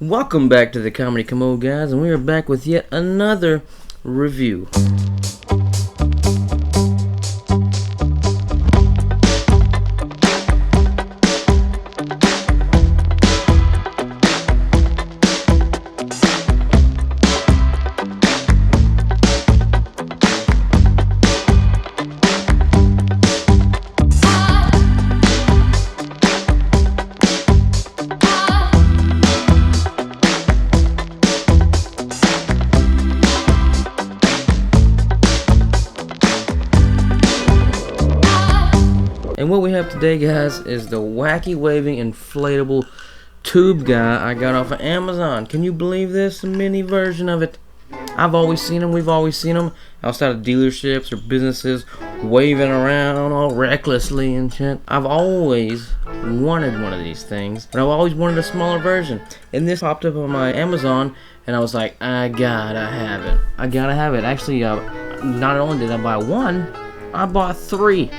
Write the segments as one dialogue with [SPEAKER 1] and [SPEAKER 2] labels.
[SPEAKER 1] Welcome back to the Comedy Commode, guys, and we are back with yet another review. And what we have today, guys, is the Wacky Waving Inflatable Tube Guy I got off of Amazon. Can you believe this? A mini version of it. I've always seen them, we've always seen them outside of dealerships or businesses waving around all recklessly and shit. I've always wanted one of these things, but I've always wanted a smaller version. And this popped up on my Amazon, and I was like, I gotta have it. I gotta have it. Actually, not only did I buy one, I bought three.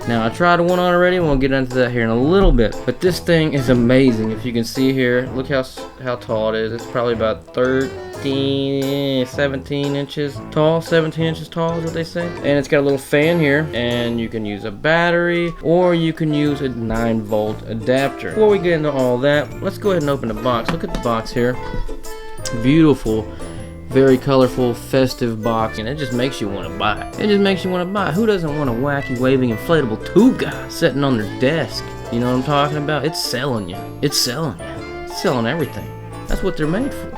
[SPEAKER 1] Now, I tried one on already, and we'll get into that here in a little bit. But this thing is amazing. If you can see here, look how tall it is. It's probably about 17 inches tall. 17 inches tall is what they say. And it's got a little fan here, and you can use a battery, or you can use a 9-volt adapter. Before we get into all that, let's go ahead and open the box. Look at the box here. Beautiful. Very colorful, festive box, and it just makes you want to buy it. It just makes you want to buy it. Who doesn't want a wacky, waving, inflatable tube guy sitting on their desk? You know what I'm talking about? It's selling you. It's selling you. It's selling everything. That's what they're made for.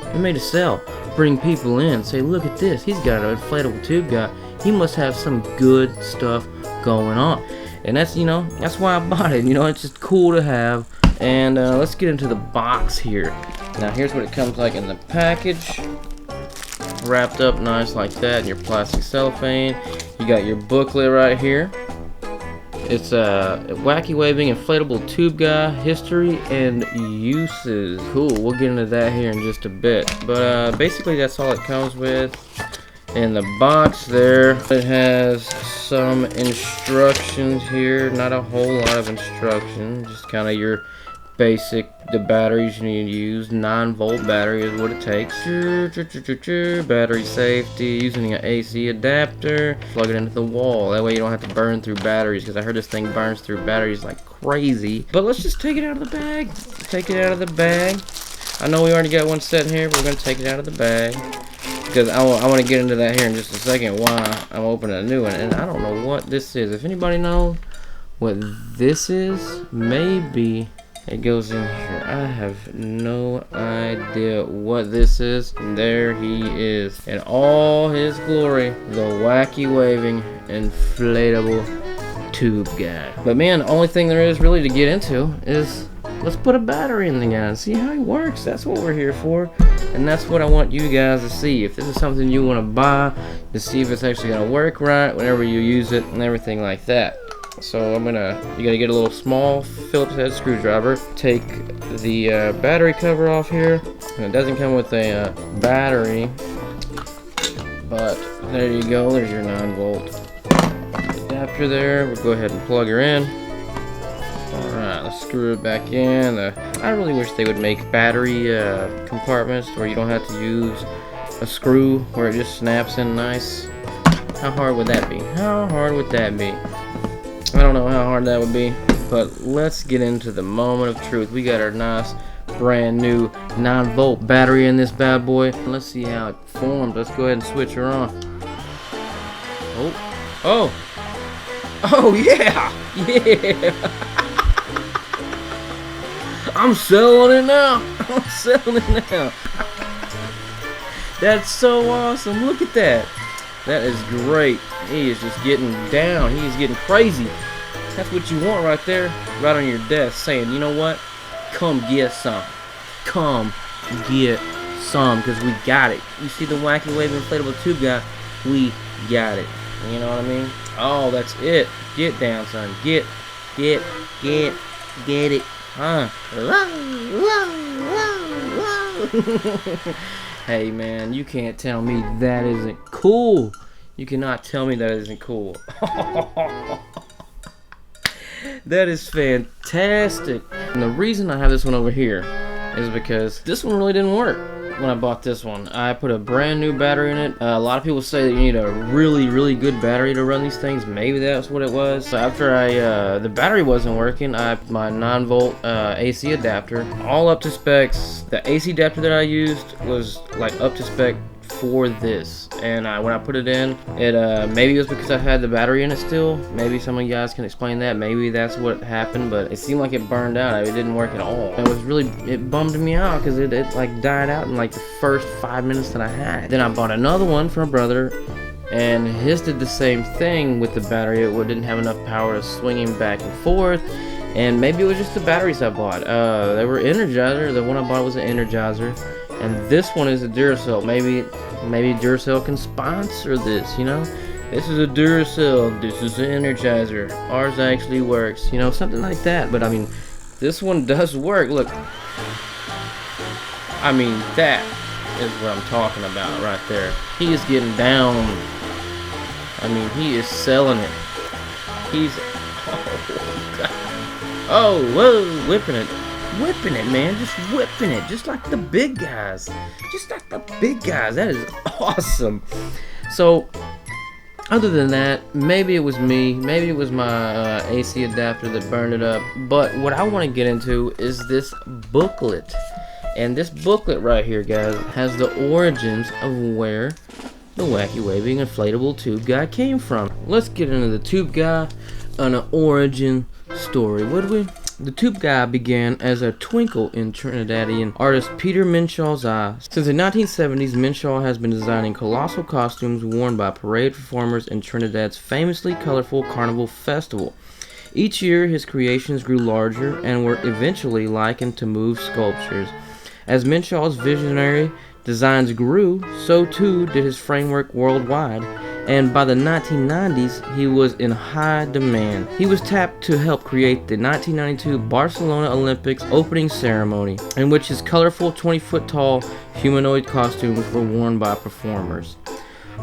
[SPEAKER 1] They're made to sell. Bring people in. Say, look at this. He's got an inflatable tube guy. He must have some good stuff going on. And that's, that's why I bought it. It's just cool to have. And let's get into the box here. Now here's what it comes like in the package, wrapped up nice like that in your plastic cellophane. You got your booklet right here. It's a Wacky Waving Inflatable Tube Guy History and Uses. Cool, we'll get into that here in just a bit. But basically that's all it comes with. In the box there, it has some instructions here. Not a whole lot of instructions, just kind of your basic, the batteries you need to use. 9-volt battery is what it takes. Battery safety, using an AC adapter. Plug it into the wall. That way you don't have to burn through batteries, because I heard this thing burns through batteries like crazy. But let's just take it out of the bag. Take it out of the bag. I know we already got one set here, but we're going to take it out of the bag, because I want to get into that here in just a second why I'm opening a new one. And I don't know what this is. If anybody knows what this is, maybe it goes in here. I have no idea what this is. And there he is in all his glory, the Wacky Waving Inflatable Tube Guy. But man, the only thing there is really to get into is let's put a battery in the guy and see how he works. That's what we're here for, and that's what I want you guys to see. If this is something you want to buy, to see if it's actually gonna work right whenever you use it and everything like that. So you gotta get a little small Phillips head screwdriver, take the battery cover off here, and it doesn't come with a battery, but there you go, there's your 9-volt adapter there. We'll go ahead and plug her in. Alright, let's screw it back in. I really wish they would make battery compartments where you don't have to use a screw, where it just snaps in nice. How hard would that be? How hard would that be? I don't know how hard that would be, but let's get into the moment of truth. We got our nice brand new 9-volt battery in this bad boy. Let's see how it forms. Let's go ahead and switch her on. Oh yeah, yeah. I'm selling it now. I'm selling it now. That's so awesome. Look at that. That is great. He is just getting down. He is getting crazy. That's what you want right there, right on your desk, saying, you know what? Come get some. Come get some, because we got it. You see the Wacky Waving Inflatable Tube Guy? We got it. You know what I mean? Oh, that's it. Get down, son. Get it. Huh? Hey, man, you can't tell me that isn't cool. You cannot tell me that isn't cool. That is fantastic. And the reason I have this one over here is because this one really didn't work when I bought this one. I put a brand new battery in it. A lot of people say that you need a really good battery to run these things. Maybe that's what it was. So after the battery wasn't working, I put my 9-volt AC adapter all up to specs. The AC adapter that I used was like up to spec for this, and when I put it in, it maybe it was because I had the battery in it still. Maybe some of you guys can explain that. Maybe that's what happened, but it seemed like it burned out. It didn't work at all. It bummed me out because it like died out in like the first 5 minutes that I had it. Then I bought another one for my brother, and his did the same thing with the battery. It didn't have enough power to swing him back and forth. And maybe it was just the batteries I bought. They were Energizer. The one I bought was an Energizer, and this one is a Duracell. Maybe Duracell can sponsor this, you know? This is a Duracell, this is an Energizer. Ours actually works, you know, something like that. But I mean, this one does work. Look, I mean, that is what I'm talking about right there. He is getting down. I mean, he is selling it. He's, oh God. Oh, whoa, whipping it, man, just whipping it, just like the big guys, that is awesome. So, other than that, maybe it was me, maybe it was my AC adapter that burned it up, but what I want to get into is this booklet, and this booklet right here, guys, has the origins of where the wacky waving inflatable tube guy came from. Let's get into the tube guy on an origin story, would we? The tube guy began as a twinkle in Trinidadian artist Peter Minshaw's eye. Since the 1970s, Minshaw has been designing colossal costumes worn by parade performers in Trinidad's famously colorful Carnival Festival. Each year, his creations grew larger and were eventually likened to moved sculptures. As Minshaw's visionary designs grew, so too did his framework worldwide, and by the 1990s, he was in high demand. He was tapped to help create the 1992 Barcelona Olympics opening ceremony, in which his colorful 20-foot-tall humanoid costumes were worn by performers.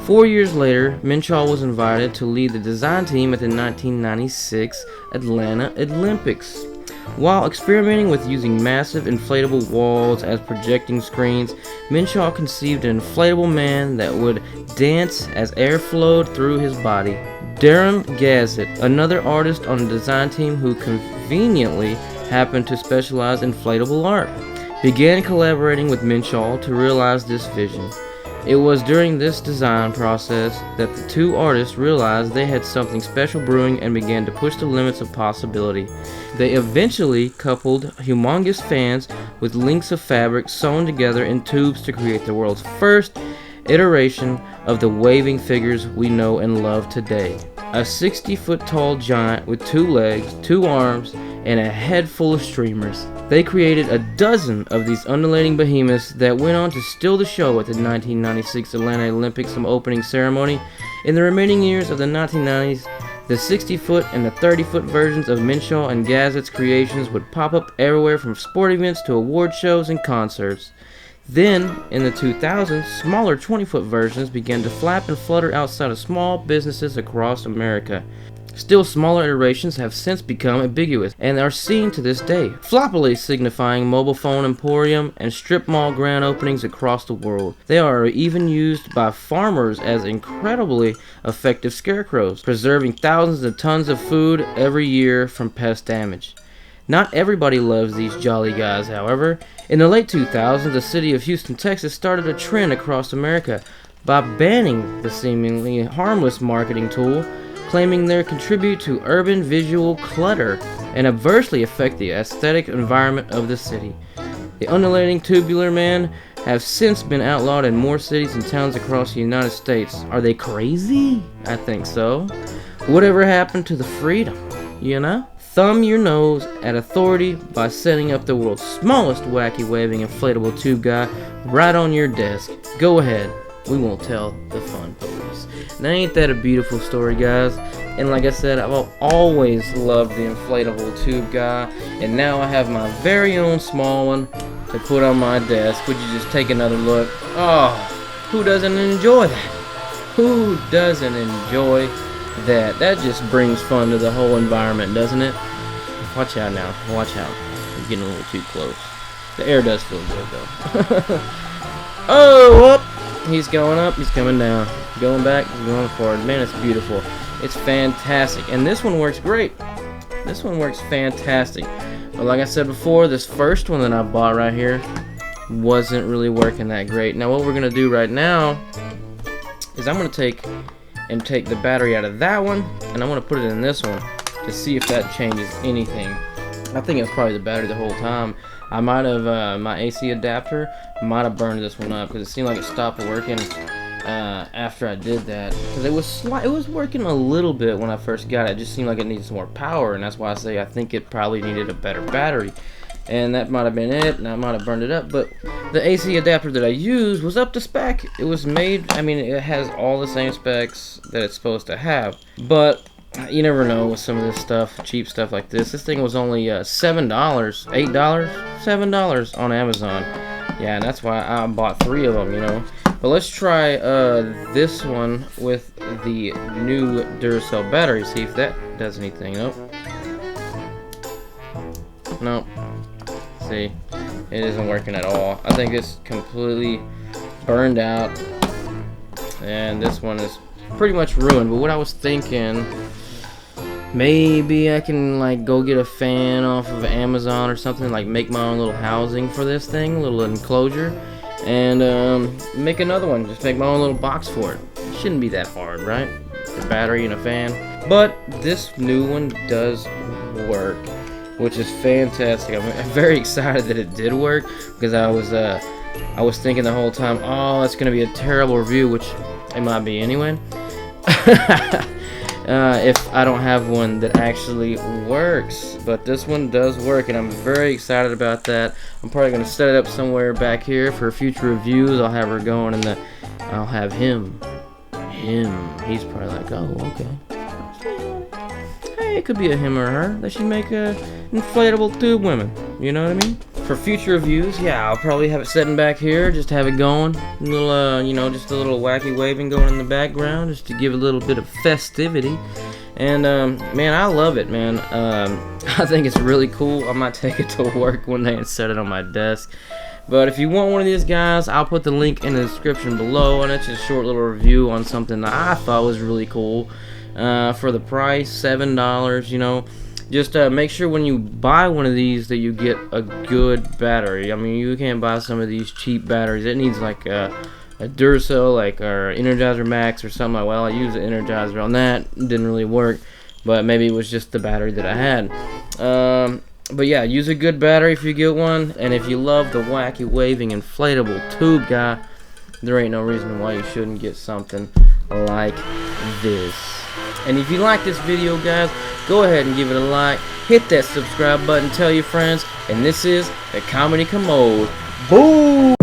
[SPEAKER 1] 4 years later, Minshaw was invited to lead the design team at the 1996 Atlanta Olympics. While experimenting with using massive inflatable walls as projecting screens, Minshaw conceived an inflatable man that would dance as air flowed through his body. Darren Gazzett, another artist on the design team who conveniently happened to specialize in inflatable art, began collaborating with Minshaw to realize this vision. It was during this design process that the two artists realized they had something special brewing and began to push the limits of possibility. They eventually coupled humongous fans with links of fabric sewn together in tubes to create the world's first iteration of the waving figures we know and love today. A 60-foot-tall giant with 2 legs, 2 arms, and a head full of streamers. They created a dozen of these undulating behemoths that went on to steal the show at the 1996 Atlanta Olympics opening ceremony. In the remaining years of the 1990s, the 60-foot and the 30-foot versions of Minshaw and Gazzett's creations would pop up everywhere from sport events to award shows and concerts. Then, in the 2000s, smaller 20-foot versions began to flap and flutter outside of small businesses across America. Still smaller iterations have since become ubiquitous and are seen to this day, floppily signifying mobile phone emporium and strip mall grand openings across the world. They are even used by farmers as incredibly effective scarecrows, preserving thousands of tons of food every year from pest damage. Not everybody loves these jolly guys, however. In the late 2000s, the city of Houston, Texas started a trend across America by banning the seemingly harmless marketing tool, claiming they contribute to urban visual clutter and adversely affect the aesthetic environment of the city. The undulating tubular man have since been outlawed in more cities and towns across the United States. Are they crazy? I think so. Whatever happened to the freedom, you know? Thumb your nose at authority by setting up the world's smallest wacky waving inflatable tube guy right on your desk. Go ahead. We won't tell the fun police. Now ain't that a beautiful story, guys? And like I said, I've always loved the inflatable tube guy, and now I have my very own small one to put on my desk. Would you just take another look? Oh, who doesn't enjoy that? Who doesn't enjoy that? That just brings fun to the whole environment, doesn't it? Watch out now. Watch out. You're getting a little too close. The air does feel good though. Oh, up! He's going up, he's coming down. Going back, he's going forward. Man, it's beautiful. It's fantastic. And this one works great. This one works fantastic. But like I said before, this first one that I bought right here wasn't really working that great. Now what we're gonna do right now is I'm gonna take the battery out of that one, and I'm gonna put it in this one to see if that changes anything. I think it's probably the battery the whole time. I might have my AC adapter might have burned this one up because it seemed like it stopped working after I did that. Because it was working a little bit when I first got it. It just seemed like it needed some more power, and that's why I say I think it probably needed a better battery. And that might have been it, and I might have burned it up. But the AC adapter that I used was up to spec. It was made, I mean, it has all the same specs that it's supposed to have. But you never know with some of this stuff, cheap stuff like this. This thing was only $7, $8, $7 on Amazon. Yeah, and that's why I bought 3 of them, you know. But let's try this one with the new Duracell battery. See if that does anything. Nope. Nope. See, it isn't working at all. I think it's completely burned out, and this one is pretty much ruined. But what I was thinking, maybe I can like go get a fan off of Amazon or something, like make my own little housing for this thing, a little enclosure, and make another one. Just make my own little box for it. It shouldn't be that hard, right? The battery and a fan. But this new one does work, which is fantastic. I'm very excited that it did work, because I was thinking the whole time, oh, it's gonna be a terrible review, which it might be anyway. If I don't have one that actually works. But this one does work, and I'm very excited about that. I'm probably gonna set it up somewhere back here for future reviews. I'll have her going, and I'll have him. He's probably like, oh, okay. It could be a him or her. They should make inflatable tube women. You know what I mean? For future reviews, yeah, I'll probably have it sitting back here, just have it going, a little, you know, just a little wacky waving going in the background, just to give a little bit of festivity. And man, I love it, man. I think it's really cool. I might take it to work one day and set it on my desk. But if you want one of these guys, I'll put the link in the description below, and it's just a short little review on something that I thought was really cool. For the price, $7, you know. Just make sure when you buy one of these that you get a good battery. I mean, you can't buy some of these cheap batteries. It needs like a Duracell, like, or Energizer Max or something. Well, I used the Energizer on that. It didn't really work, but maybe it was just the battery that I had. But yeah, use a good battery if you get one. And if you love the wacky waving inflatable tube guy, there ain't no reason why you shouldn't get something like this. And if you like this video, guys, go ahead and give it a like, hit that subscribe button, tell your friends, and this is the Comedy Commode. Boom!